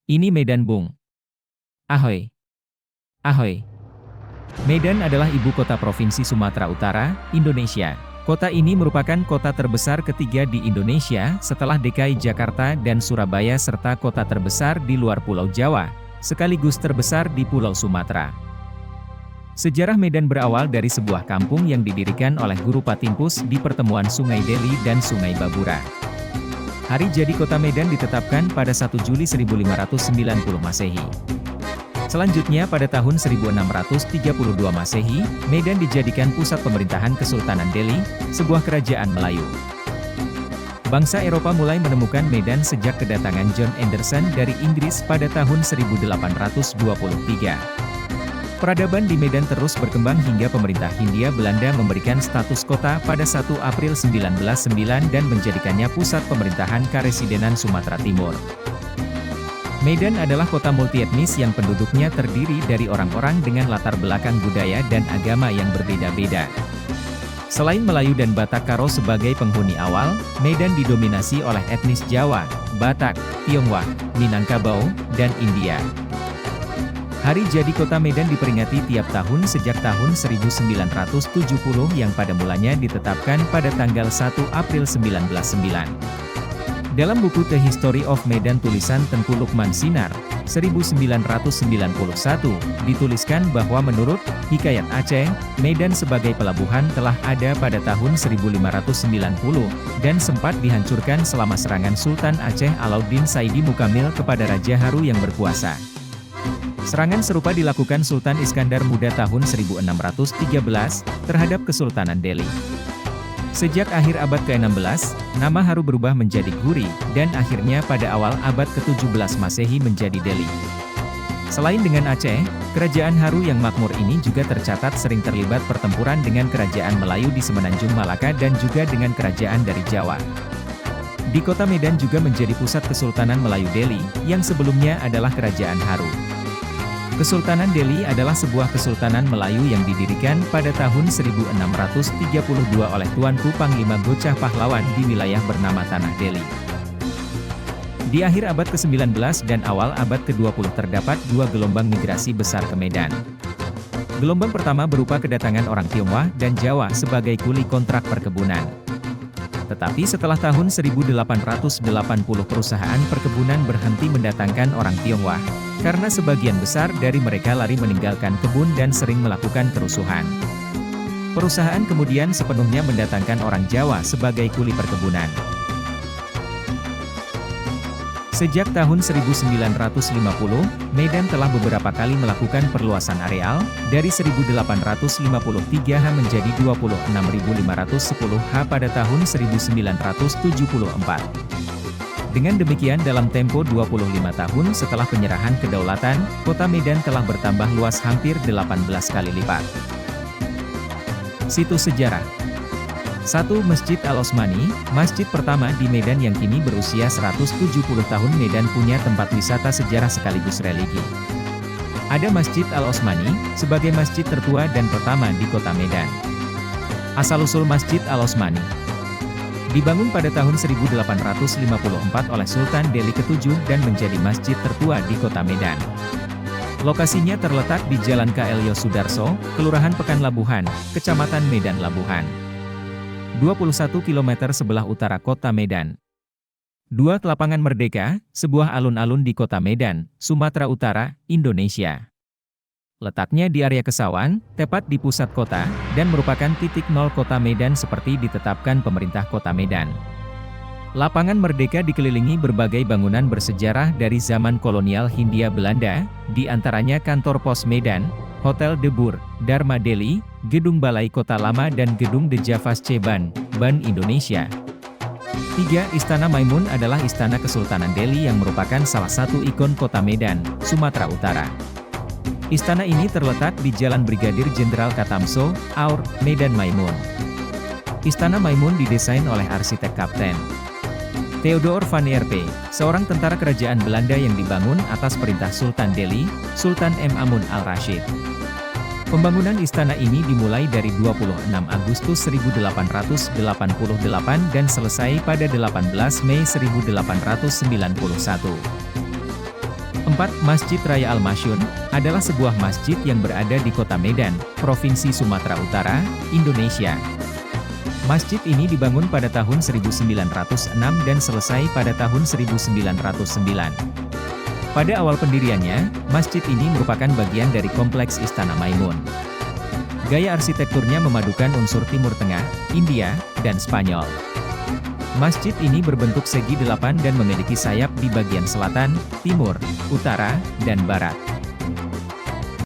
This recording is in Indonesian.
Ini Medan Bung. Ahoy! Ahoy! Medan adalah ibu kota Provinsi Sumatera Utara, Indonesia. Kota ini merupakan kota terbesar ketiga di Indonesia setelah DKI Jakarta dan Surabaya serta kota terbesar di luar Pulau Jawa, sekaligus terbesar di Pulau Sumatera. Sejarah Medan berawal dari sebuah kampung yang didirikan oleh Guru Patimpus di pertemuan Sungai Deli dan Sungai Babura. Hari jadi kota Medan ditetapkan pada 1 Juli 1590 Masehi. Selanjutnya pada tahun 1632 Masehi, Medan dijadikan pusat pemerintahan Kesultanan Delhi, sebuah kerajaan Melayu. Bangsa Eropa mulai menemukan Medan sejak kedatangan John Anderson dari Inggris pada tahun 1823. Peradaban di Medan terus berkembang hingga pemerintah Hindia Belanda memberikan status kota pada 1 April 1909 dan menjadikannya pusat pemerintahan Karesidenan Sumatera Timur. Medan adalah kota multietnis yang penduduknya terdiri dari orang-orang dengan latar belakang budaya dan agama yang berbeda-beda. Selain Melayu dan Batak Karo sebagai penghuni awal, Medan didominasi oleh etnis Jawa, Batak, Tionghoa, Minangkabau, dan India. Hari jadi kota Medan diperingati tiap tahun sejak tahun 1970 yang pada mulanya ditetapkan pada tanggal 1 April 1909. Dalam buku The History of Medan tulisan Tengku Lukman Sinar, 1991, dituliskan bahwa menurut Hikayat Aceh, Medan sebagai pelabuhan telah ada pada tahun 1590, dan sempat dihancurkan selama serangan Sultan Aceh Alauddin Saidi Mukamil kepada Raja Haru yang berkuasa. Serangan serupa dilakukan Sultan Iskandar Muda tahun 1613, terhadap Kesultanan Delhi. Sejak akhir abad ke-16, nama Haru berubah menjadi Guri, dan akhirnya pada awal abad ke-17 Masehi menjadi Delhi. Selain dengan Aceh, kerajaan Haru yang makmur ini juga tercatat sering terlibat pertempuran dengan kerajaan Melayu di Semenanjung Malaka dan juga dengan kerajaan dari Jawa. Di kota Medan juga menjadi pusat Kesultanan Melayu Delhi, yang sebelumnya adalah kerajaan Haru. Kesultanan Delhi adalah sebuah kesultanan Melayu yang didirikan pada tahun 1632 oleh Tuanku Panglima Gocah Pahlawan di wilayah bernama Tanah Delhi. Di akhir abad ke-19 dan awal abad ke-20 terdapat dua gelombang migrasi besar ke Medan. Gelombang pertama berupa kedatangan orang Tionghoa dan Jawa sebagai kuli kontrak perkebunan. Tetapi setelah tahun 1880 perusahaan perkebunan berhenti mendatangkan orang Tionghoa, karena sebagian besar dari mereka lari meninggalkan kebun dan sering melakukan kerusuhan. Perusahaan kemudian sepenuhnya mendatangkan orang Jawa sebagai kuli perkebunan. Sejak tahun 1950, Medan telah beberapa kali melakukan perluasan areal, dari 1853 ha menjadi 26.510 ha pada tahun 1974. Dengan demikian dalam tempo 25 tahun setelah penyerahan kedaulatan, kota Medan telah bertambah luas hampir 18 kali lipat. Situs sejarah. 1. Masjid Al-Osmani, masjid pertama di Medan yang kini berusia 170 tahun. Medan punya tempat wisata sejarah sekaligus religi. Ada Masjid Al-Osmani, sebagai masjid tertua dan pertama di kota Medan. Asal-usul Masjid Al-Osmani dibangun pada tahun 1854 oleh Sultan Delhi ke-7 dan menjadi masjid tertua di kota Medan. Lokasinya terletak di Jalan KL Yosudarso, Kelurahan Pekanlabuhan, Kecamatan Medan Labuhan. 21 km sebelah utara kota Medan. 2. Lapangan Merdeka, sebuah alun-alun di kota Medan, Sumatera Utara, Indonesia. Letaknya di area Kesawan, tepat di pusat kota, dan merupakan titik nol kota Medan seperti ditetapkan pemerintah kota Medan. Lapangan Merdeka dikelilingi berbagai bangunan bersejarah dari zaman kolonial Hindia Belanda, di antaranya Kantor Pos Medan, Hotel De Boer, Dharma Delhi, Gedung Balai Kota Lama dan Gedung De Javas Ceban, Ban Indonesia. 3. Istana Maimun adalah istana Kesultanan Delhi yang merupakan salah satu ikon kota Medan, Sumatera Utara. Istana ini terletak di Jalan Brigadir Jenderal Katamso, Aur, Medan Maimun. Istana Maimun didesain oleh arsitek Kapten Theodor van Herpe, seorang tentara kerajaan Belanda yang dibangun atas perintah Sultan Delhi, Sultan M. Amun al-Rashid. Pembangunan istana ini dimulai dari 26 Agustus 1888 dan selesai pada 18 Mei 1891. 4. Masjid Raya Al-Masyun, adalah sebuah masjid yang berada di kota Medan, Provinsi Sumatera Utara, Indonesia. Masjid ini dibangun pada tahun 1906 dan selesai pada tahun 1909. Pada awal pendiriannya, masjid ini merupakan bagian dari kompleks Istana Maimun. Gaya arsitekturnya memadukan unsur Timur Tengah, India, dan Spanyol. Masjid ini berbentuk segi 8 dan memiliki sayap di bagian selatan, timur, utara, dan barat.